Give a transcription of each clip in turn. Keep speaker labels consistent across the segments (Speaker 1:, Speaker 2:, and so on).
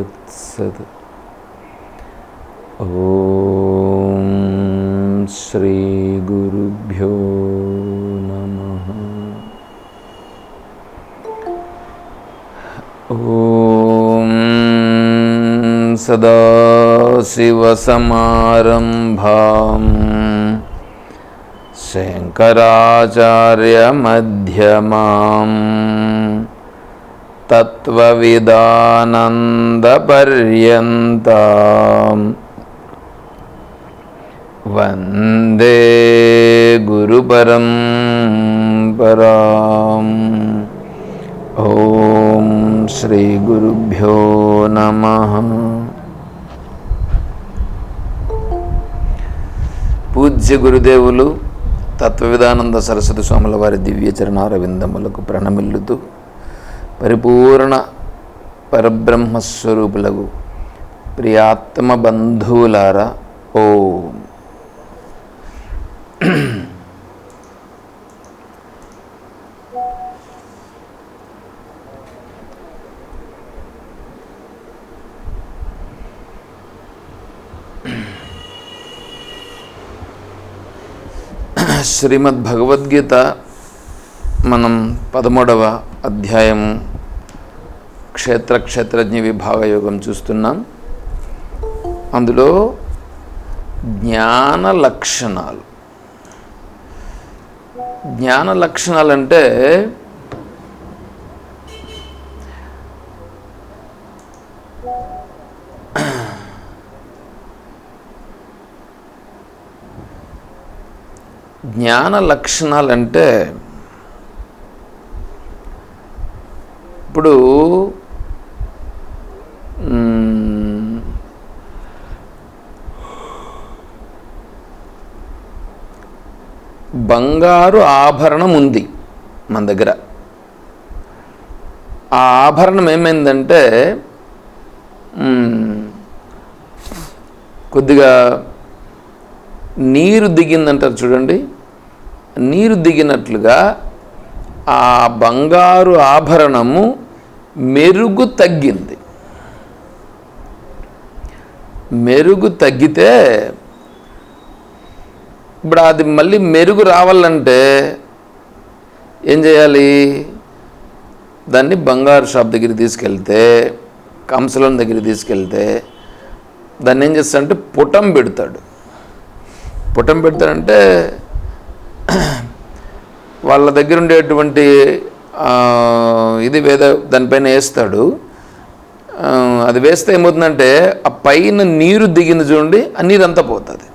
Speaker 1: తత్సత్. ఓం శ్రీ గురుభ్యో నమః. ఓం సదాశివసమారంభాం శంకరాచార్యమధ్యమాం తత్వవిదానందపర్యంతం వందే గురుపరంపరాం. ఓం శ్రీ గురుభ్యో నమః. పూజ్య గురుదేవులు తత్వవిదానంద సరస్వతి స్వాముల వారి దివ్య చరణారవిందములకు ప్రణమిల్లుతూ పరిపూర్ణ పరబ్రహ్మస్వరూపులకు ప్రియాత్మ బంధువులారా, ఓం. శ్రీమద్ భగవద్గీత మనం 13వ అధ్యాయము క్షేత్రజ్ఞ విభాగ యోగం చూస్తున్నాం. అందులో జ్ఞాన లక్షణాలు అంటే ఇప్పుడు బంగారు ఆభరణం ఉంది మన దగ్గర. ఆ ఆభరణం ఏమైందంటే కొద్దిగా నీరు దిగిందంటారు చూడండి, నీరు దిగినట్లుగా ఆ బంగారు ఆభరణము మెరుగు తగ్గింది. మెరుగు తగ్గితే ఇప్పుడు అది మళ్ళీ మెరుగు రావాలంటే ఏం చేయాలి? దాన్ని బంగారు షాప్ దగ్గరికి తీసుకెళ్తే, కంసలం దగ్గరికి తీసుకెళ్తే దాన్ని ఏం చేస్తాడంటే పుటం పెడతాడంటే వాళ్ళ దగ్గర ఉండేటువంటి ఇది దానిపైన వేస్తాడు. అది వేస్తే ఏమవుతుందంటే ఆ పైన నీరు దిగింది చూడండి, ఆ నీరు అంతా పోతుంది.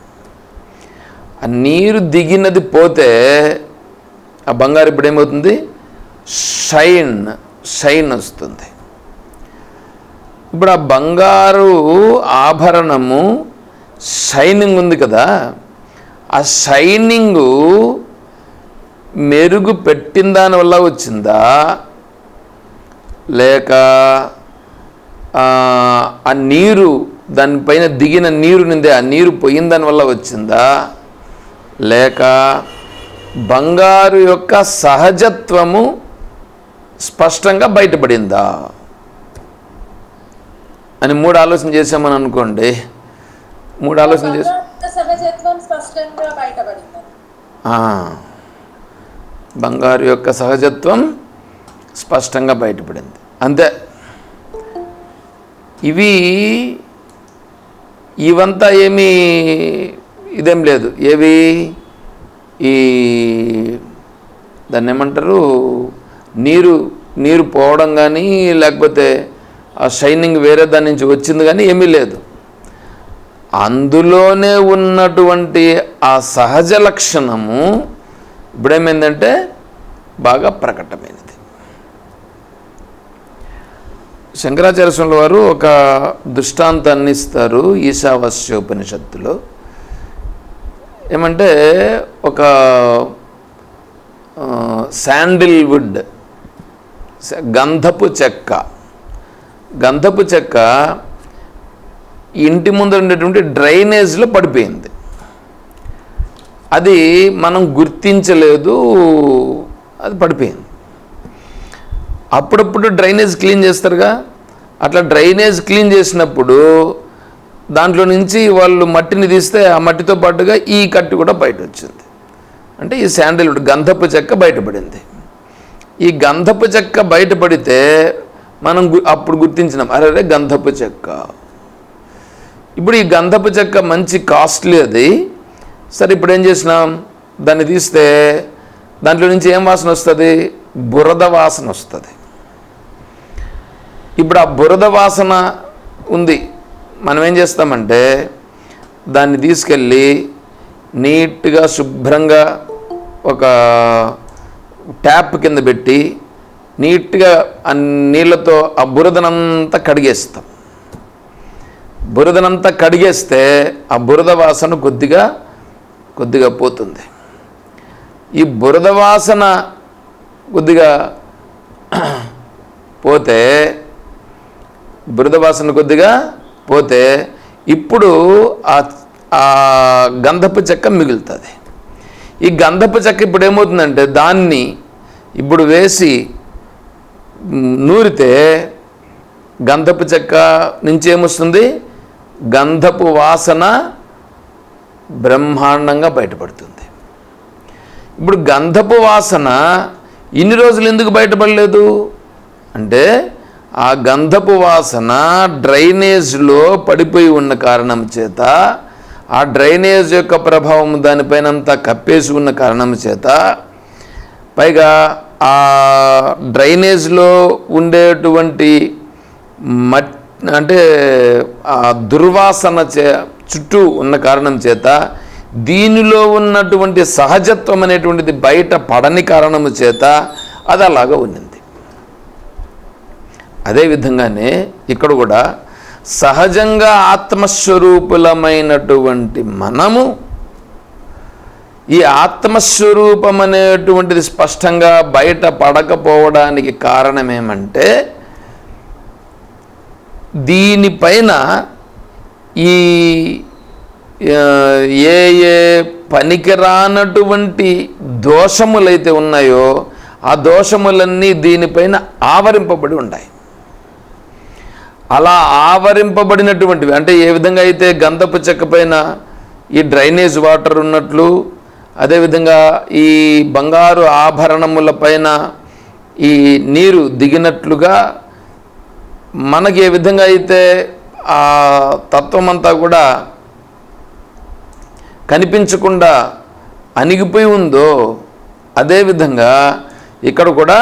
Speaker 1: ఆ నీరు దిగినది పోతే ఆ బంగారు ఇప్పుడు ఏమవుతుంది? షైన్ వస్తుంది. ఇప్పుడు ఆ బంగారు ఆభరణము షైనింగ్ ఉంది కదా, ఆ షైనింగు మెరుగు పెట్టిన దానివల్ల వచ్చిందా, లేక ఆ నీరు దానిపైన దిగిన నీరు నిందే ఆ నీరు పోయిన దానివల్ల వచ్చిందా, లేక బంగారు యొక్క సహజత్వము స్పష్టంగా బయటపడిందా అని 3 ఆలోచన చేసామని అనుకోండి. 3 ఆలోచన చేసి బంగారు యొక్క సహజత్వం స్పష్టంగా బయటపడింది. అంతే. ఇవంతా ఏమీ ఇదేం లేదు. ఏవి ఈ దాన్ని ఏమంటారు, నీరు పోవడం కానీ లేకపోతే ఆ షైనింగ్ వేరే దాని నుంచి వచ్చింది కానీ ఏమీ లేదు. అందులోనే ఉన్నటువంటి ఆ సహజ లక్షణము ఇప్పుడేమైందంటే బాగా ప్రకటమైనది. శంకరాచార్య స్వామి వారు ఒక దృష్టాంతాన్ని ఇస్తారు ఈశావాస్యోపనిషత్తులో. ఏమంటే ఒక శాండిల్వుడ్ గంధపు చెక్క ఇంటి ముందర ఉండేటువంటి డ్రైనేజ్లో పడిపోయింది. అది మనం గుర్తించలేదు, అది పడిపోయింది. అప్పుడప్పుడు డ్రైనేజ్ క్లీన్ చేస్తారుగా, అట్లా డ్రైనేజ్ క్లీన్ చేసినప్పుడు దాంట్లో నుంచి వాళ్ళు మట్టిని తీస్తే ఆ మట్టితో పాటుగా ఈ కట్టి కూడా బయట వచ్చింది. అంటే ఈ శాండిల్వుడ్ గంధపు చెక్క బయటపడింది. ఈ గంధపు చెక్క బయటపడితే మనం అప్పుడు గుర్తించినాం, అరే గంధపు చెక్క. ఇప్పుడు ఈ గంధపు చెక్క మంచి కాస్ట్లీ అది. సరే ఇప్పుడు ఏం చేసినాం, దాన్ని తీస్తే దాంట్లో నుంచి ఏం వాసన వస్తుంది? బురద వాసన వస్తుంది. ఇప్పుడు ఆ బురద వాసన ఉంది. మనం ఏం చేస్తామంటే దాన్ని తీసుకెళ్ళి నీట్గా శుభ్రంగా ఒక ట్యాప్ కింద పెట్టి నీట్గా ఆ నీళ్ళతో ఆ బురదనంతా కడిగేస్తాం. బురదనంతా కడిగేస్తే ఆ బురద వాసన కొద్దిగా పోతుంది. ఈ బురద వాసన కొద్దిగా పోతే ఇప్పుడు ఆ గంధపు చెక్క మిగులుతుంది. ఈ గంధపు చెక్క ఇప్పుడు ఏమవుతుందంటే దాన్ని ఇప్పుడు వేసి నూరితే గంధపు చెక్క నుంచి ఏమొస్తుంది? గంధపు వాసన బ్రహ్మాండంగా బయటపడుతుంది. ఇప్పుడు గంధపు వాసన ఇన్ని రోజులు ఎందుకు బయటపడలేదు అంటే ఆ గంధపు వాసన డ్రైనేజ్లో పడిపోయి ఉన్న కారణం చేత, ఆ డ్రైనేజ్ యొక్క ప్రభావం దానిపైనంతా కప్పేసి ఉన్న కారణం చేత, పైగా ఆ డ్రైనేజ్లో ఉండేటువంటి అంటే ఆ దుర్వాసన చుట్టూ ఉన్న కారణం చేత దీనిలో ఉన్నటువంటి సహజత్వం అనేటువంటిది బయట పడని కారణము చేత అది అలాగా ఉన్నింది. అదేవిధంగానే ఇక్కడ కూడా సహజంగా ఆత్మస్వరూపులమైనటువంటి మనము ఈ ఆత్మస్వరూపం అనేటువంటిది స్పష్టంగా బయట పడకపోవడానికి కారణమేమంటే దీనిపైన ఈ ఏ పనికిరానటువంటి దోషములైతే ఉన్నాయో ఆ దోషములన్నీ దీనిపైన ఆవరింపబడి ఉన్నాయి. అలా ఆవరింపబడినటువంటివి అంటే ఏ విధంగా అయితే గంధపు చెక్క పైన ఈ డ్రైనేజ్ వాటర్ ఉన్నట్లు, అదేవిధంగా ఈ బంగారు ఆభరణముల పైన ఈ నీరు దిగినట్లుగా మనకి ఏ విధంగా అయితే ఆ తత్వం అంతా కూడా కనిపించకుండా అణిగిపోయి ఉందో, అదేవిధంగా ఇక్కడ కూడా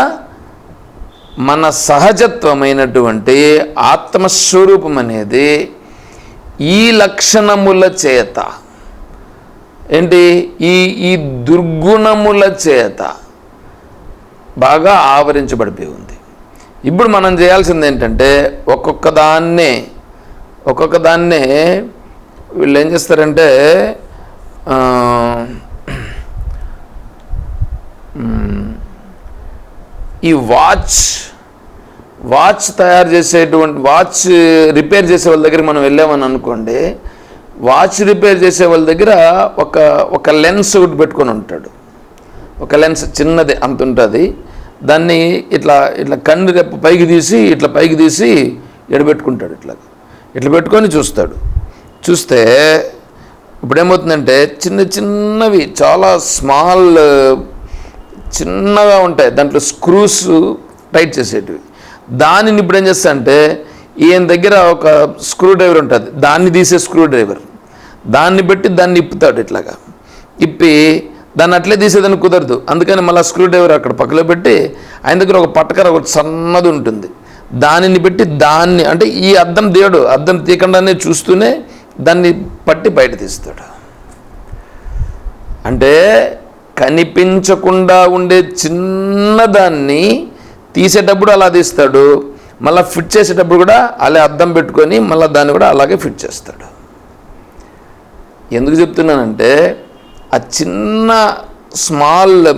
Speaker 1: మన సహజత్వమైనటువంటి ఆత్మస్వరూపం అనేది ఈ లక్షణముల చేత ఈ దుర్గుణముల చేత బాగా ఆవరించబడిపోయి ఉంది. ఇప్పుడు మనం చేయాల్సింది ఏంటంటే ఒక్కొక్క దాన్నే వీళ్ళు ఏం చేస్తారంటే ఈ వాచ్ తయారు చేసేటువంటి వాచ్ రిపేర్ చేసే వాళ్ళ దగ్గర మనం వెళ్ళామని అనుకోండి, వాచ్ రిపేర్ చేసే వాళ్ళ దగ్గర ఒక లెన్స్ ఒకటి పెట్టుకొని ఉంటాడు. ఒక లెన్స్ చిన్నది అంత ఉంటుంది. దాన్ని ఇట్లా కన్ను రెప్ప పైకి తీసి ఎడబెట్టుకుంటాడు. ఇట్లా పెట్టుకొని చూస్తే ఇప్పుడు ఏమవుతుందంటే చిన్నవి చాలా చిన్నగా ఉంటాయి, దాంట్లో స్క్రూస్ టైట్ చేసేటివి. దానిని ఇప్పుడు ఏం చేస్తా అంటే ఈయన దగ్గర ఒక స్క్రూ డ్రైవర్ ఉంటుంది, దాన్ని తీసే స్క్రూ డ్రైవర్, దాన్ని పెట్టి దాన్ని ఇప్పుతాడు. ఇప్పి దాన్ని అట్లే తీసేదాన్ని కుదరదు, అందుకని మళ్ళీ స్క్రూ డ్రైవర్ అక్కడ పక్కలో పెట్టి ఆయన దగ్గర ఒక పట్టకర ఒకటి సన్నది ఉంటుంది, దానిని పెట్టి దాన్ని అంటే ఈ అద్దం తీయకుండానే చూస్తూనే దాన్ని పట్టి బయట తీస్తాడు. అంటే కనిపించకుండా ఉండే చిన్నదాన్ని తీసేటప్పుడు అలా తీస్తాడు, మళ్ళీ ఫిట్ చేసేటప్పుడు కూడా అలా అద్దం పెట్టుకొని మళ్ళీ దాన్ని కూడా అలాగే ఫిట్ చేస్తాడు. ఎందుకు చెప్తున్నానంటే ఆ చిన్న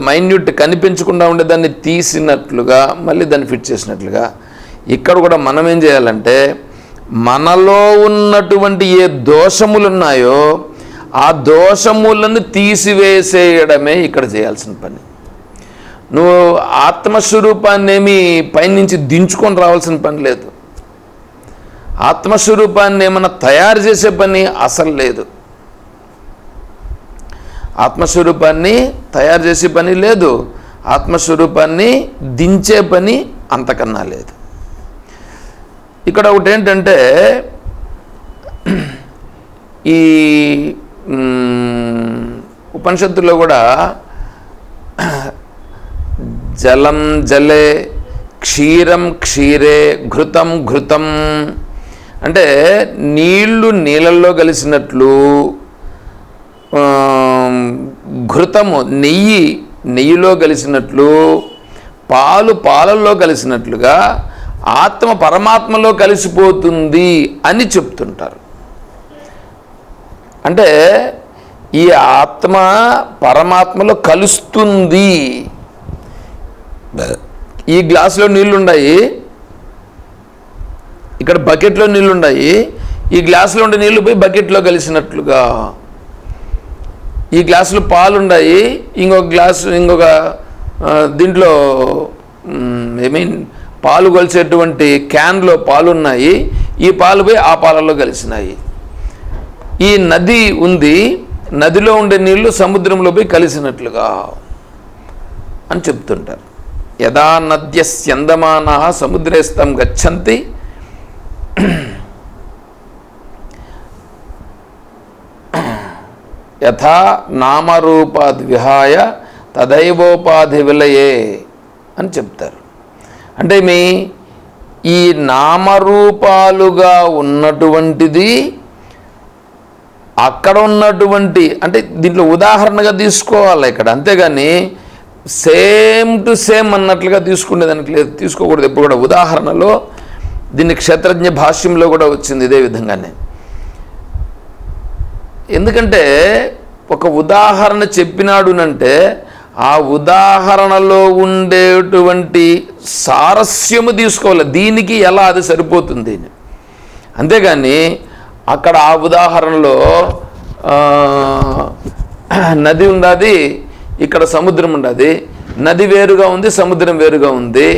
Speaker 1: మైన్యూట్ కనిపించకుండా ఉండేదాన్ని తీసినట్లుగా మళ్ళీ దాన్ని ఫిట్ చేసినట్లుగా ఇక్కడ కూడా మనం ఏం చేయాలంటే మనలో ఉన్నటువంటి ఏ దోషములు ఉన్నాయో ఆ దోషములను తీసివేసేయడమే ఇక్కడ చేయాల్సిన పని. నువ్వు ఆత్మస్వరూపాన్ని ఏమి పైనుంచి దించుకొని రావాల్సిన పని లేదు. ఆత్మస్వరూపాన్ని ఏమన్నా తయారు చేసే పని అసలు లేదు. ఆత్మస్వరూపాన్ని తయారు చేసే పని లేదు, ఆత్మస్వరూపాన్ని దించే పని అంతకన్నా లేదు. ఇక్కడ ఒకటి ఏంటంటే, ఈ ఉపనిషత్తులో కూడా జలం జలే, క్షీరం క్షీరే, ఘృతం ఘృతం అంటే నీళ్లు నీళ్ళల్లో కలిసినట్లు, ఘృతము నెయ్యి నెయ్యిలో కలిసినట్లు, పాలు పాలల్లో కలిసినట్లుగా ఆత్మ పరమాత్మలో కలిసిపోతుంది అని చెప్తుంటారు. అంటే ఈ ఆత్మ పరమాత్మలో కలుస్తుంది. ఈ గ్లాసులో నీళ్లున్నాయి, ఇక్కడ బకెట్లో నీళ్లున్నాయి, ఈ గ్లాసులో ఉండే నీళ్లు పోయి బకెట్లో కలిసినట్లుగా. ఈ గ్లాసులో పాలు ఉన్నాయి, ఇంకొక దీంట్లో పాలు కొలిచేటువంటి క్యాన్లో పాలు ఉన్నాయి, ఈ పాలు పోయి ఆ పాలలో కలిసినాయి. ఈ నది ఉంది, నదిలో ఉండే నీళ్లు సముద్రంలో పోయి కలిసినట్లుగా అని చెప్తుంటారు. యదా నద్యస్యందమానా సముద్రేస్తం గచ్చంతి యథా నామరూపాద్ విహాయ తదైవోపాధి విలయే అని చెప్తారు. అంటే ఈ నామరూపాలుగా ఉన్నటువంటిది అక్కడ ఉన్నటువంటి, అంటే దీంట్లో ఉదాహరణగా తీసుకోవాలి ఇక్కడ, అంతేగాని సేమ్ టు సేమ్ అన్నట్లుగా తీసుకునేదానికి లేదు, తీసుకోకూడదు ఎప్పుడు కూడా. ఉదాహరణలో దీన్ని క్షేత్రజ్ఞ భాష్యంలో కూడా వచ్చింది ఇదే విధంగానే. ఎందుకంటే ఒక ఉదాహరణ చెప్పినాడునంటే ఆ ఉదాహరణలో ఉండేటువంటి సారస్యము తీసుకోవాలి, దీనికి ఎలా అది సరిపోతుంది. అంతేగాని అక్కడ ఆ ఉదాహరణలో నది ఉన్నది, ఇక్కడ సముద్రం ఉన్నది, నది వేరుగా ఉంది, సముద్రం వేరుగా ఉంది,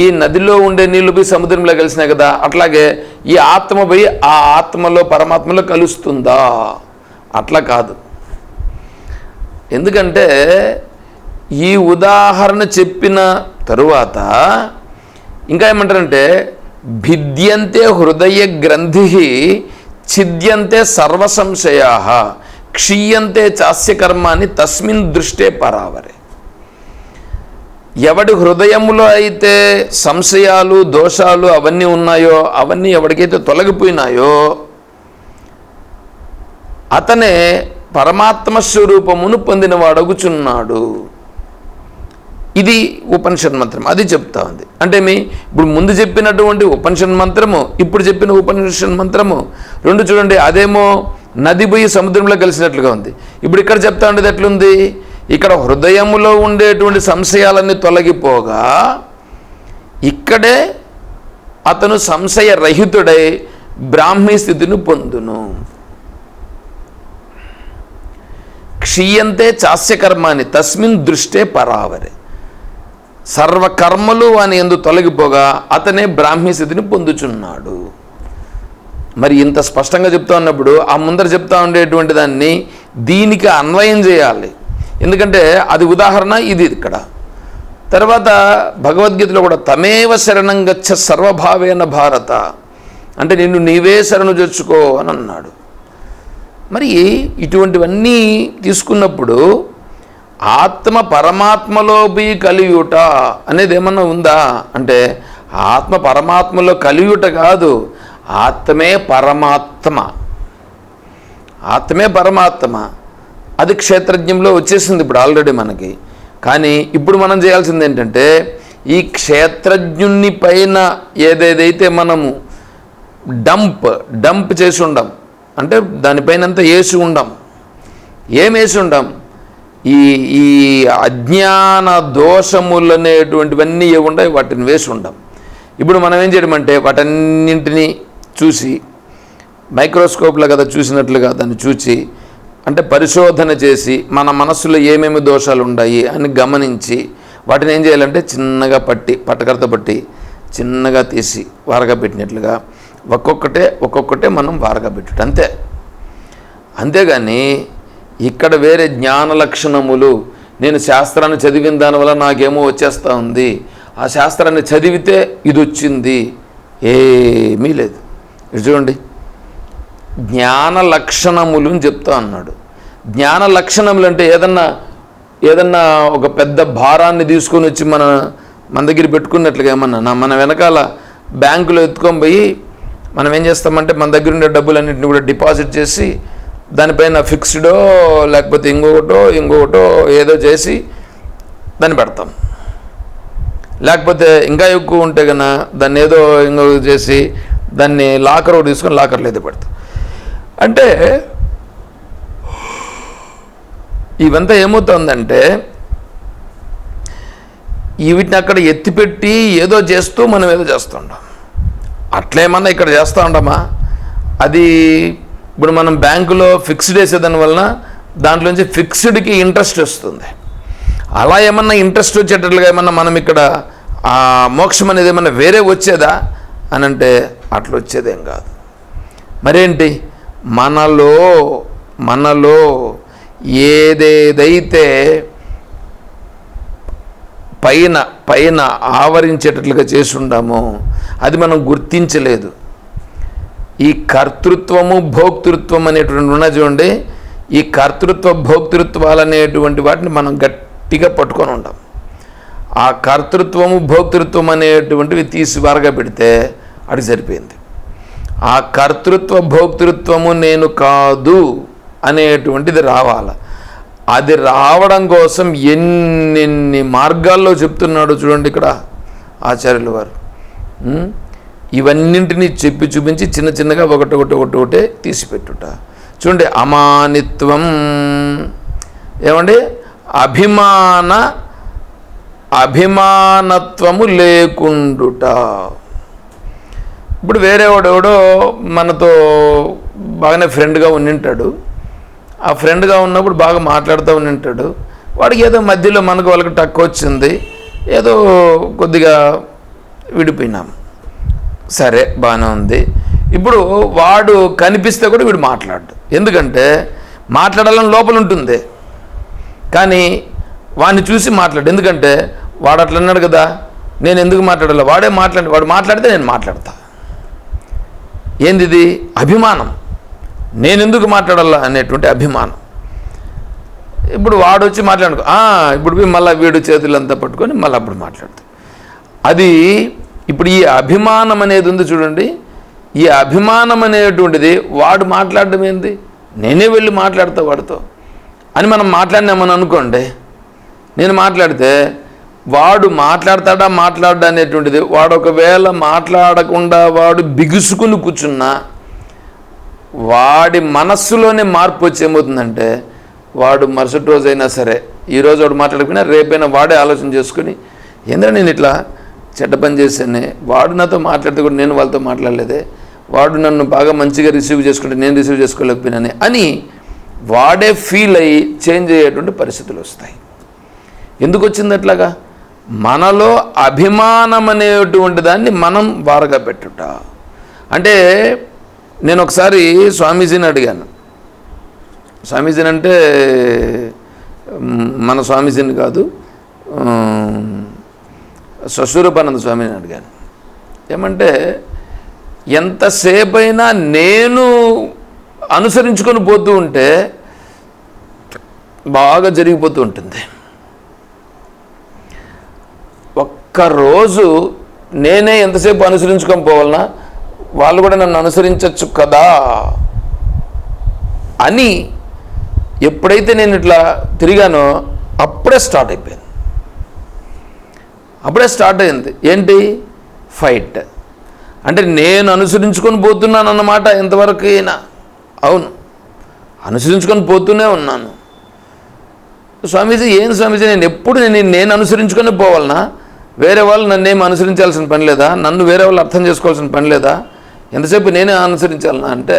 Speaker 1: ఈ నదిలో ఉండే నీళ్లు పోయి సముద్రంలో కలిసినాయి కదా, అట్లాగే ఈ ఆత్మ పోయి ఆ ఆత్మలో పరమాత్మలో కలుస్తుందా? అట్లా కాదు. ఎందుకంటే ఈ ఉదాహరణ చెప్పిన తరువాత ఇంకా ఏమంటారంటే, భిద్యంతే హృదయ గ్రంథి ఛిద్యంతే సర్వ సంశయా క్షీయంతే చాస్య కర్మాని తస్మిన్ దృష్టే పరావరే. ఎవడి హృదయములో అయితే సంశయాలు దోషాలు అవన్నీ ఉన్నాయో, అవన్నీ ఎవరికైతే తొలగిపోయినాయో అతనే పరమాత్మ స్వరూపమును పొందినవాడగుచున్నాడు. ఇది ఉపనిషత్ మంత్రం, అది చెప్తా ఉంది. అంటే ఇప్పుడు ముందు చెప్పినటువంటి ఉపనిషత్ మంత్రము, ఇప్పుడు చెప్పిన ఉపనిషత్ మంత్రము రెండు చూడండి, అదేమో నది పోయి సముద్రంలో కలిసినట్లుగా ఉంది. ఇప్పుడు ఇక్కడ చెప్తా ఉండేది ఎట్లుంది, ఇక్కడ హృదయములో ఉండేటువంటి సంశయాలన్నీ తొలగిపోగా ఇక్కడే అతను సంశయరహితుడై బ్రాహ్మీ స్థితిని పొందును. క్షీయంతే చాస్య కర్మాని తస్మిన్ దృష్టే పరావరే. సర్వకర్మలు అని ఎందు తొలగిపోగా అతనే బ్రాహ్మీ స్థితిని పొందుచున్నాడు. మరి ఇంత స్పష్టంగా చెప్తా ఉన్నప్పుడు ఆ ముందర చెప్తా ఉండేటువంటి దాన్ని దీనికి అన్వయం చేయాలి. ఎందుకంటే అది ఉదాహరణ, ఇది ఇక్కడ. తర్వాత భగవద్గీతలో కూడా తమేవ శరణం గచ్చ సర్వభావేన భారత, అంటే నిన్ను నీవే శరణు చేర్చుకో అని అన్నాడు. మరి ఇటువంటివన్నీ తీసుకున్నప్పుడు ఆత్మ పరమాత్మలో పోయి కలియుట అనేది ఏమన్నా ఉందా అంటే, ఆత్మ పరమాత్మలో కలియుట కాదు, ఆత్మే పరమాత్మ. ఆత్మే పరమాత్మ. అది క్షేత్రజ్ఞంలో వచ్చేసింది ఇప్పుడు ఆల్రెడీ మనకి. కానీ ఇప్పుడు మనం చేయాల్సింది ఏంటంటే, ఈ క్షేత్రజ్ఞుని పైన ఏదేదైతే మనము డంప్ చేసి ఉండం, అంటే దానిపైన అంతా వేసి ఉండం. ఏం వేసి ఉండం? ఈ అజ్ఞాన దోషములు అనేటువంటివన్నీ ఏముంటాయి, వాటిని వేసి ఉండం. ఇప్పుడు మనం ఏం చేయడమంటే వాటన్నింటినీ చూసి మైక్రోస్కోప్లో కదా చూసినట్లుగా దాన్ని చూసి, అంటే పరిశోధన చేసి మన మనస్సులో ఏమేమి దోషాలు ఉన్నాయి అని గమనించి వాటిని ఏం చేయాలంటే చిన్నగా పట్టకరత పట్టి చిన్నగా తీసి వారగా పెట్టినట్లుగా ఒక్కొక్కటే మనం వారగా పెట్టుట అంతే. అంతేగాని ఇక్కడ వేరే జ్ఞాన లక్షణములు, నేను శాస్త్రాన్ని చదివిన దానివల్ల నాకేమో వచ్చేస్తూ ఉంది, ఆ శాస్త్రాన్ని చదివితే ఇది వచ్చింది, ఏమీ లేదు. ఇది చూడండి, జ్ఞాన లక్షణములు అని చెప్తా అన్నాడు. జ్ఞాన లక్షణములు అంటే ఏదన్నా ఒక పెద్ద భారాన్ని తీసుకొని వచ్చి మన దగ్గర పెట్టుకున్నట్లుగా ఏమన్నా మన వెనకాల బ్యాంకులో ఎత్తుకొని పోయి మనం ఏం చేస్తామంటే మన దగ్గర ఉండే డబ్బులన్నింటినీ కూడా డిపాజిట్ చేసి దానిపైన ఫిక్స్డో లేకపోతే ఇంకొకటో ఏదో చేసి దాన్ని పెడతాం. లేకపోతే ఇంకా ఎక్కువ ఉంటే కన్నా దాన్ని ఏదో ఇంకొక చేసి దాన్ని లాకర్ తీసుకొని లాకర్లో ఏదో పెడతాం. అంటే ఇవంతా ఏమవుతుందంటే వీటిని అక్కడ ఎత్తిపెట్టి ఏదో చేస్తూ మనం ఏదో చేస్తుంటాం. అట్లేమన్నా ఇక్కడ చేస్తూ ఉంటామా? అది ఇప్పుడు మనం బ్యాంకులో ఫిక్స్డ్ వేసేదాని వలన దాంట్లోంచి ఫిక్స్డ్కి ఇంట్రెస్ట్ వస్తుంది. అలా ఏమన్నా ఇంట్రెస్ట్ వచ్చేటట్లుగా ఏమన్నా మనం ఇక్కడ మోక్షం అనేది ఏమన్నా వేరే వచ్చేదా అని అంటే అట్లా వచ్చేదేం కాదు. మరేంటి, మనలో ఏదేదైతే పైన ఆవరించేటట్లుగా చేసి ఉండామో అది మనం గుర్తించలేదు. ఈ కర్తృత్వము భోక్తృత్వం అనేటువంటి ఉన్న చూడండి, ఈ కర్తృత్వ భోక్తృత్వాలు అనేటువంటి వాటిని మనం గట్టిగా పట్టుకొని ఉంటాం. ఆ కర్తృత్వము భోక్తృత్వం అనేటువంటివి తీసి వారగా పెడితే అది సరిపోయింది. ఆ కర్తృత్వ భోక్తృత్వము నేను కాదు అనేటువంటిది రావాలి. అది రావడం కోసం ఎన్నెన్ని మార్గాల్లో చెప్తున్నాడు చూడండి ఇక్కడ ఆచార్యుల వారు. ఇవన్నింటినీ చెప్పి చూపించి చిన్న చిన్నగా ఒకటే తీసిపెట్టుట. చూడండి, అమానిత్వం, ఏమండి, అభిమానత్వము లేకుండుట. ఇప్పుడు వేరేవాడెవడో మనతో బాగానే ఫ్రెండ్గా ఉండింటాడు. ఆ ఫ్రెండ్గా ఉన్నప్పుడు బాగా మాట్లాడుతూ ఉండింటాడు. వాడికి ఏదో మధ్యలో వాళ్ళకి టక్ వచ్చింది, ఏదో కొద్దిగా విడిపోయినాం. సరే, బాగానే ఉంది. ఇప్పుడు వాడు కనిపిస్తే కూడా వీడు మాట్లాడు. ఎందుకంటే మాట్లాడాలని లోపల ఉంటుంది, కానీ వాడిని చూసి మాట్లాడు. ఎందుకంటే వాడు అట్లా అన్నాడు కదా, నేను ఎందుకు మాట్లాడాలి, వాడు మాట్లాడితే నేను మాట్లాడతా. ఏంది ఇది? అభిమానం. నేను ఎందుకు మాట్లాడాలా అనేటువంటి అభిమానం. ఇప్పుడు వాడు వచ్చి మాట్లాడుకో, ఇప్పుడు మళ్ళీ వీడు చేతులంతా పట్టుకొని మళ్ళీ అప్పుడు మాట్లాడుతా. అది ఇప్పుడు ఈ అభిమానం అనేది ఉంది చూడండి. ఈ అభిమానం అనేటువంటిది వాడు మాట్లాడడం ఏంది, నేనే వెళ్ళి మాట్లాడతా వాడితో అని మనం మాట్లాడినామని అనుకోండి. నేను మాట్లాడితే వాడు మాట్లాడా అనేటువంటిది, వాడు ఒకవేళ మాట్లాడకుండా వాడు బిగుసుకుని కూర్చున్నా వాడి మనస్సులోనే మార్పు వచ్చి ఏమవుతుందంటే, వాడు మరుసటి రోజైనా సరే, ఈరోజు వాడు మాట్లాడకపోయినా రేపైనా వాడే ఆలోచన చేసుకుని, ఏంద్రా నేను ఇట్లా చెడ్డ పని చేశానే, వాడు నాతో మాట్లాడితే కూడా నేను వాళ్ళతో మాట్లాడలేదే, వాడు నన్ను బాగా మంచిగా రిసీవ్ చేసుకుంటే నేను రిసీవ్ చేసుకోలేకపోయినానే అని వాడే ఫీల్ అయ్యి చేంజ్ అయ్యేటువంటి పరిస్థితులు వస్తాయి. ఎందుకు వచ్చింది అట్లాగా? మనలో అభిమానం అనేటువంటి దాన్ని మనం వారగా పెట్టుట. అంటే నేను ఒకసారి స్వామీజీని అడిగాను. స్వామీజీని అంటే మన స్వామీజీని కాదు, స్వస్వరూపానంద స్వామిని అడిగాను. ఏమంటే, ఎంతసేపైనా నేను అనుసరించుకొని పోతూ ఉంటే బాగా జరిగిపోతూ ఉంటుంది. ఒక్కరోజు నేనే ఎంతసేపు అనుసరించుకొని పోవాలన్నా వాళ్ళు కూడా నన్ను అనుసరించవచ్చు కదా అని ఎప్పుడైతే నేను ఇట్లా తిరిగానో అప్పుడే స్టార్ట్ అయిపోయింది. అప్పుడే స్టార్ట్ అయింది. ఏంటి? ఫైట్. అంటే నేను అనుసరించుకొని పోతున్నాను అన్నమాట ఎంతవరకు అయినా. అవును, అనుసరించుకొని పోతూనే ఉన్నాను. స్వామీజీ, ఏం స్వామీజీ, నేను అనుసరించుకొని పోవాలనా? వేరే వాళ్ళు నన్నేం అనుసరించాల్సిన పని లేదా? నన్ను వేరే వాళ్ళు అర్థం చేసుకోవాల్సిన పని లేదా? ఎంతసేపు నేనే అనుసరించాలనా అంటే,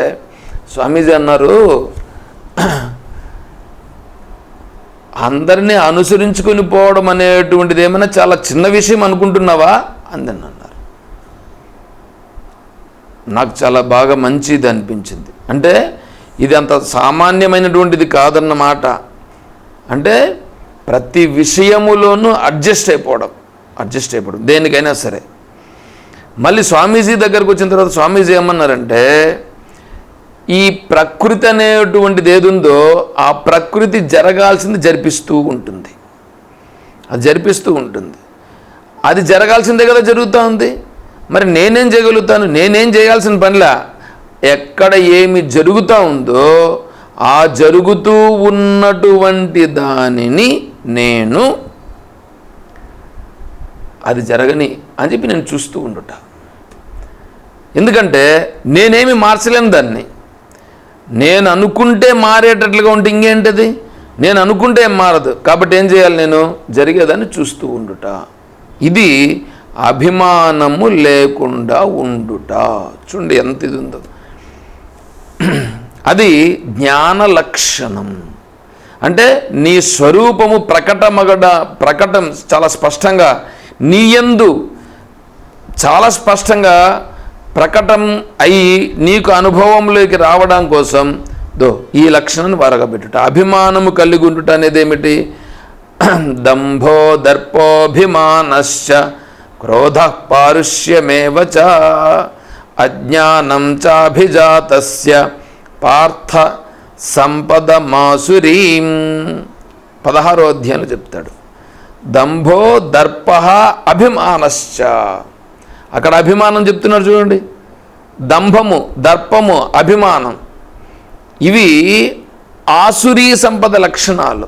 Speaker 1: స్వామీజీ అన్నారు, అందరినీ అనుసరించుకొని పోవడం అనేటువంటిది ఏమైనా చాలా చిన్న విషయం అనుకుంటున్నావా అందని అన్నారు. నాకు చాలా బాగా మంచిది అనిపించింది. అంటే ఇది అంత సామాన్యమైనటువంటిది కాదన్నమాట. అంటే ప్రతి విషయములోనూ అడ్జస్ట్ అయిపోవడం దేనికైనా సరే. మళ్ళీ స్వామీజీ దగ్గరకు వచ్చిన తర్వాత స్వామీజీ ఏమన్నారంటే, ఈ ప్రకృతి అనేటువంటిది ఏదుందో ఆ ప్రకృతి జరగాల్సింది జరిపిస్తూ ఉంటుంది. అది జరగాల్సిందే కదా జరుగుతూ ఉంది. మరి నేనేం చేయగలుగుతాను? నేనేం చేయాల్సిన పనిలా. ఎక్కడ ఏమి జరుగుతూ ఉందో ఆ జరుగుతూ ఉన్నటువంటి దానిని నేను అది జరగని అని చెప్పి నేను చూస్తూ ఉండుట. ఎందుకంటే నేనేమి మార్చలేను దాన్ని. నేను అనుకుంటే మారేటట్లుగా ఉంటే ఇంకేంటిది? నేను అనుకుంటే ఏం మారదు. కాబట్టి ఏం చేయాలి? నేను జరిగేదాన్ని చూస్తూ ఉండుట. ఇది అభిమానము లేకుండా ఉండుట. చూడండి ఎంత ఇది ఉందో. అది జ్ఞాన లక్షణం. అంటే నీ స్వరూపము ప్రకటం చాలా స్పష్టంగా నీయందు చాలా స్పష్టంగా ప్రకటం అయి నీకు అనుభవంలోకి రావడం కోసం ఈ లక్షణాన్ని వరగబెట్టుట. అభిమానము కలిగి ఉండుట అనేది ఏమిటి? దంభో దర్పోభిమానశ్చ క్రోధ పారుష్యమేవ చ అజ్ఞానం చాభిజాతస్య పార్థ సంపద మాసురీం. 16వ అధ్యాయంలో చెప్తాడు. దంభో దర్ప అభిమానశ్చ. అక్కడ అభిమానం చెప్తున్నారు చూడండి. దంభము, దర్పము, అభిమానం ఇవి ఆసురీ సంపద లక్షణాలు.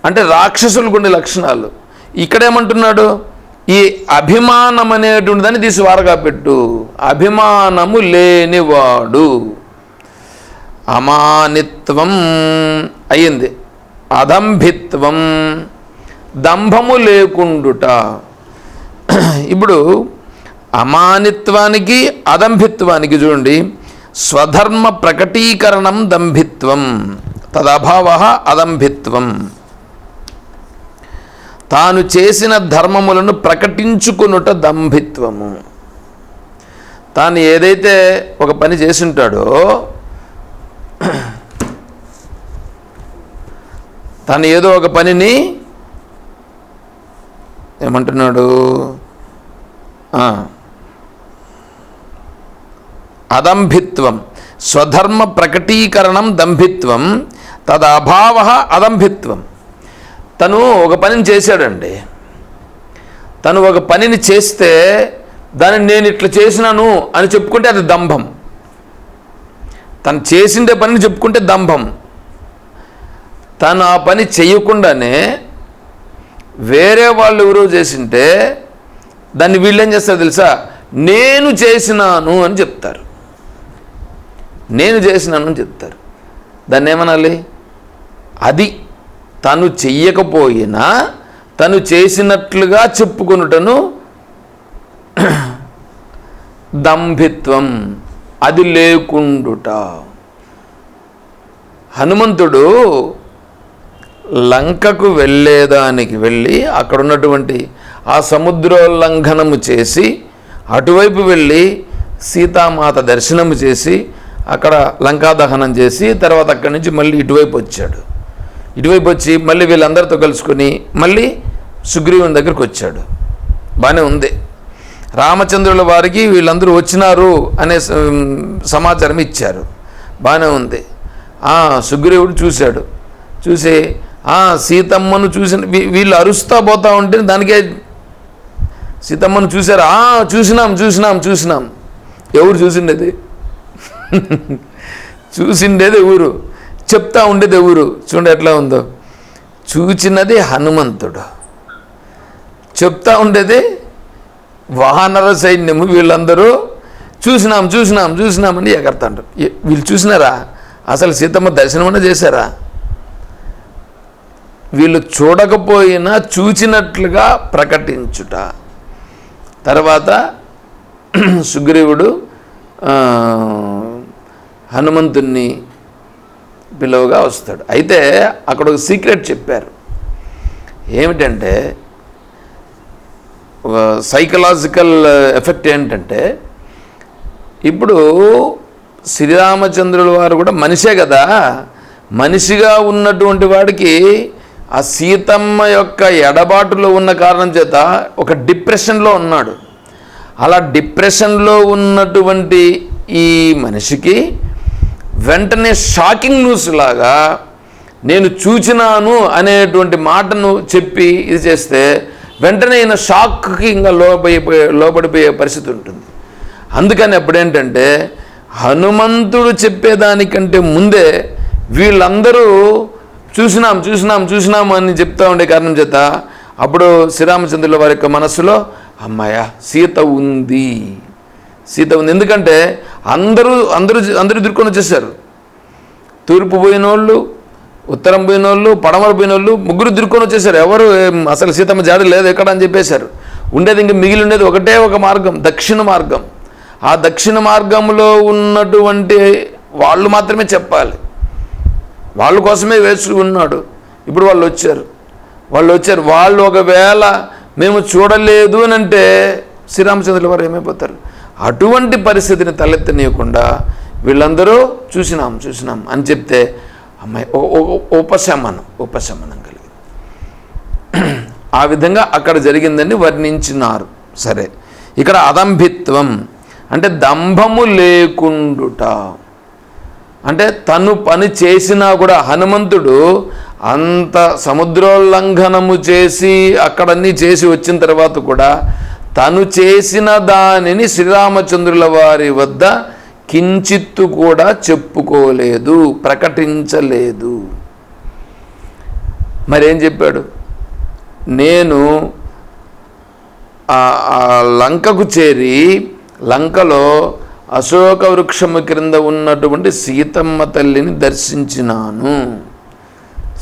Speaker 1: అంటే రాక్షసులకు ఉండే లక్షణాలు. ఇక్కడేమంటున్నాడు? ఈ అభిమానం అనేటువంటి దాన్ని తీసి వారగా పెట్టు. అభిమానము లేనివాడు. అమానిత్వం అయ్యింది. అదంభిత్వం, దంభము లేకుండుట. ఇప్పుడు అమానిత్వానికి అదంభిత్వానికి చూడండి, స్వధర్మ ప్రకటీకరణం దంభిత్వం, తదభావ అదంభిత్వం. తాను చేసిన ధర్మములను ప్రకటించుకునుట దంభిత్వము. తాను ఏదైతే ఒక పని చేసి ఉంటాడో, తాను ఏదో ఒక పనిని ఏమంటున్నాడు? అదంభిత్వం, స్వధర్మ ప్రకటీకరణం దంభిత్వం, తదభావ అదంభిత్వం. తను ఒక పనిని చేశాడండి. తను ఒక పనిని చేస్తే దాన్ని నేను ఇట్లా చేసినాను అని చెప్పుకుంటే అది దంభం. తను చేసిండే పనిని చెప్పుకుంటే దంభం. తను ఆ పని చేయకుండానే వేరే వాళ్ళు ఎవరో చేసింటే దాన్ని వీళ్ళేం చేస్తారు తెలుసా? నేను చేసినాను అని చెప్తారు. దాన్ని ఏమనాలి? అది తను చెయ్యకపోయినా తను చేసినట్లుగా చెప్పుకొనుటను దంభిత్వం. అది లేకుండుట. హనుమంతుడు లంకకు వెళ్ళి అక్కడ ఉన్నటువంటి ఆ సముద్రోల్లంఘనము చేసి అటువైపు వెళ్ళి సీతామాత దర్శనము చేసి అక్కడ లంకా దహనం చేసి తర్వాత అక్కడి నుంచి మళ్ళీ ఇటువైపు వచ్చాడు. ఇటువైపు వచ్చి మళ్ళీ వీళ్ళందరితో కలుసుకొని మళ్ళీ సుగ్రీవుని దగ్గరికి వచ్చాడు. బాగానే ఉంది. రామచంద్రుల వారికి వీళ్ళందరూ వచ్చినారు అనే సమాచారం ఇచ్చారు. బాగానే ఉంది. సుగ్రీవుడు చూశాడు. చూసి సీతమ్మను చూసిన వీళ్ళు అరుస్తా పోతా ఉంటే దానికే సీతమ్మను చూశారు. చూసినాం. ఎవరు చూసిండేది? చూసిండేది ఎవరు? చెప్తా ఉండేది ఎవరు? చూడండి ఎట్లా ఉందో. చూచినది హనుమంతుడు, చెప్తా ఉండేది వానర సైన్యము. వీళ్ళందరూ చూసినామని ఎగరతాంటారు. వీళ్ళు చూసినారా? అసలు సీతమ్మ దర్శనమన్నా చేశారా? వీళ్ళు చూడకపోయినా చూచినట్లుగా ప్రకటించుట. తర్వాత సుగ్రీవుడు హనుమంతుణ్ణి పిలువగా వస్తాడు. అయితే అక్కడ ఒక సీక్రెట్ చెప్పారు. ఏమిటంటే ఒక సైకలాజికల్ ఎఫెక్ట్ ఏంటంటే ఇప్పుడు శ్రీరామచంద్రుల వారు కూడా మనిషే కదా, మనిషిగా ఉన్నటువంటి వాడికి ఆ సీతమ్మ యొక్క ఎడబాటులో ఉన్న కారణం చేత ఒక డిప్రెషన్లో ఉన్నాడు. అలా డిప్రెషన్లో ఉన్నటువంటి ఈ మనిషికి వెంటనే షాకింగ్ న్యూస్ లాగా నేను చూచినాను అనేటువంటి మాటను చెప్పి ఇది చేస్తే వెంటనే ఈయన షాక్కి ఇంకా లోబడిపోయే పరిస్థితి ఉంటుంది. అందుకని అప్పుడేంటంటే హనుమంతుడు చెప్పేదానికంటే ముందే వీళ్ళందరూ చూసినాం అని చెప్తా ఉండే కారణం చేత అప్పుడు శ్రీరామచంద్రుల వారి యొక్క మనస్సులో అమ్మాయ సీత ఉంది. ఎందుకంటే అందరూ ఎదుర్కొని వచ్చేసారు. తూర్పు పోయిన వాళ్ళు, ఉత్తరం పోయిన వాళ్ళు, పడమర పోయిన వాళ్ళు ముగ్గురు ఎదుర్కొని వచ్చేసారు. ఎవరు అసలు సీతమ్మ జాడ లేదు ఎక్కడ అని చెప్పేశారు. ఉండేది ఇంకా మిగిలి ఉండేది ఒకటే ఒక మార్గం, దక్షిణ మార్గం. ఆ దక్షిణ మార్గంలో ఉన్నటువంటి వాళ్ళు మాత్రమే చెప్పాలి. వాళ్ళ కోసమే వేచి ఉన్నాడు. ఇప్పుడు వాళ్ళు వచ్చారు. వాళ్ళు ఒకవేళ మేము చూడలేదు అని అంటే శ్రీరామచంద్రుల వారు ఏమైపోతారు? అటువంటి పరిస్థితిని తలెత్తనీయకుండా వీళ్ళందరూ చూసినాం అని చెప్తే అమ్మాయి ఉపశమనం కలిగింది. ఆ విధంగా అక్కడ జరిగిందని వర్ణించినారు. సరే, ఇక్కడ అదంభిత్వం అంటే దంభము లేకుండుట, అంటే తను పని చేసినా కూడా హనుమంతుడు అంత సముద్రోల్లంఘనము చేసి అక్కడన్నీ చేసి వచ్చిన తర్వాత కూడా తను చేసిన దానిని శ్రీరామచంద్రుల వారి వద్ద కించిత్తు కూడా చెప్పుకోలేదు, ప్రకటించలేదు. మరేం చెప్పాడు? నేను లంకకు చేరి లంకలో అశోక వృక్షము క్రింద ఉన్నటువంటి సీతమ్మ తల్లిని దర్శించినాను.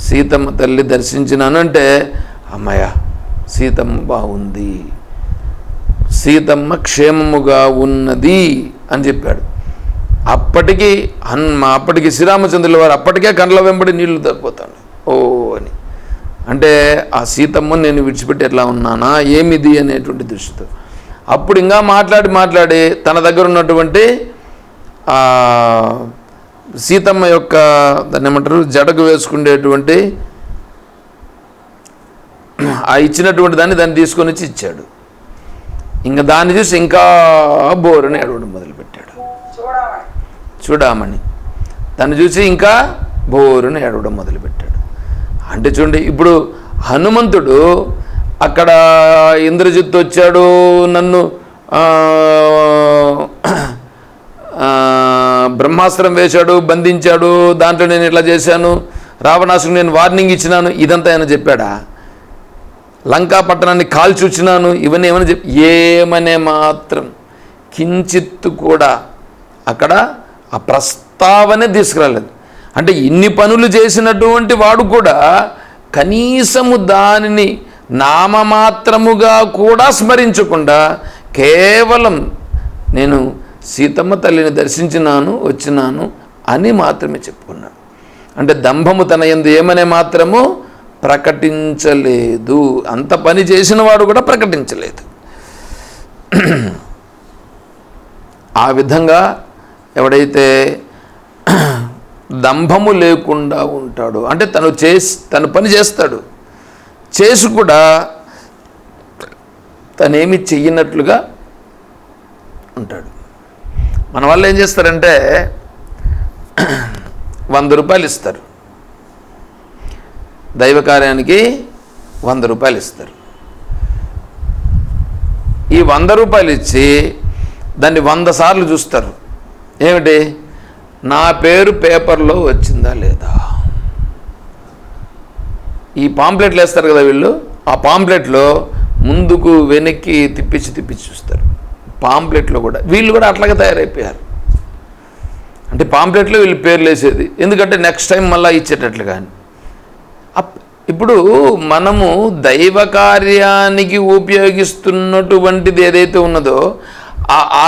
Speaker 1: సీతమ్మ తల్లి దర్శించినాను అంటే అమ్మయ్య సీతమ్మ బాగుంది, సీతమ్మ క్షేమముగా ఉన్నది అని చెప్పాడు. అప్పటికి శ్రీరామచంద్రుల వారు అప్పటికే కండ్ల వెంబడి నీళ్లు తగ్గిపోతాడు. ఓ అని అంటే ఆ సీతమ్మ నేను విడిచిపెట్టి ఎట్లా ఉన్నానా ఏమిది అనేటువంటి దృష్టితో అప్పుడు ఇంకా మాట్లాడి తన దగ్గర ఉన్నటువంటి సీతమ్మ యొక్క దాన్ని ఏమంటారు జడకు వేసుకునేటువంటి ఆ ఇచ్చినటువంటి దాన్ని తీసుకొని వచ్చి ఇచ్చాడు. ఇంకా దాన్ని చూసి ఇంకా బోరుని ఏడవడం మొదలుపెట్టాడు. చూడమని దాన్ని చూసి ఇంకా బోరుని ఏడవడం మొదలుపెట్టాడు. అంటే చూడండి, ఇప్పుడు హనుమంతుడు అక్కడ ఇంద్రజిత్తు వచ్చాడు, నన్ను బ్రహ్మాస్త్రం వేశాడు, బంధించాడు, దాంట్లో నేను ఇట్లా చేశాను, రావణాసురుడు నేను వార్నింగ్ ఇచ్చినాను, ఇదంతా ఆయన చెప్పాడా? లంకా పట్టణాన్ని కాల్చొచ్చినాను, ఇవన్నీ ఏమని ఏమనే మాత్రం కించిత్తు కూడా అక్కడ ఆ ప్రస్తావనే తీసుకురాలేదు. అంటే ఇన్ని పనులు చేసినటువంటి వాడు కూడా కనీసము దానిని నామమాత్రముగా కూడా స్మరించకుండా కేవలం నేను సీతమ్మ తల్లిని దర్శించినాను వచ్చినాను అని మాత్రమే చెప్పుకున్నాడు. అంటే దంభము తన యందు ఏమనే మాత్రము ప్రకటించలేదు. అంత పని చేసిన వాడు కూడా ప్రకటించలేదు. ఆ విధంగా ఎవడైతే దంభము లేకుండా ఉంటాడో అంటే తను పని చేస్తాడు, చేసి కూడా తనేమి చెయ్యనట్లుగా ఉంటాడు. మన వాళ్ళు ఏం చేస్తారంటే 100 రూపాయలు ఇస్తారు, దైవ కార్యానికి 100 రూపాయలు ఇస్తారు. ఈ 100 రూపాయలు ఇచ్చి దాన్ని 100 సార్లు చూస్తారు. ఏమిటి? నా పేరు పేపర్లో వచ్చిందా లేదా. ఈ పాంప్లెట్లు వేస్తారు కదా వీళ్ళు, ఆ పాంప్లెట్లో ముందుకు వెనక్కి తిప్పించి చూస్తారు. పాంప్లెట్లో కూడా వీళ్ళు కూడా అట్లాగే తయారైపోయారు. అంటే పాంప్లెట్లో వీళ్ళు పేర్లు వేసేది ఎందుకంటే నెక్స్ట్ టైం మళ్ళీ ఇచ్చేటట్లు. కానీ ఇప్పుడు మనము దైవ కార్యానికి ఉపయోగిస్తున్నటువంటిది ఏదైతే ఉన్నదో ఆ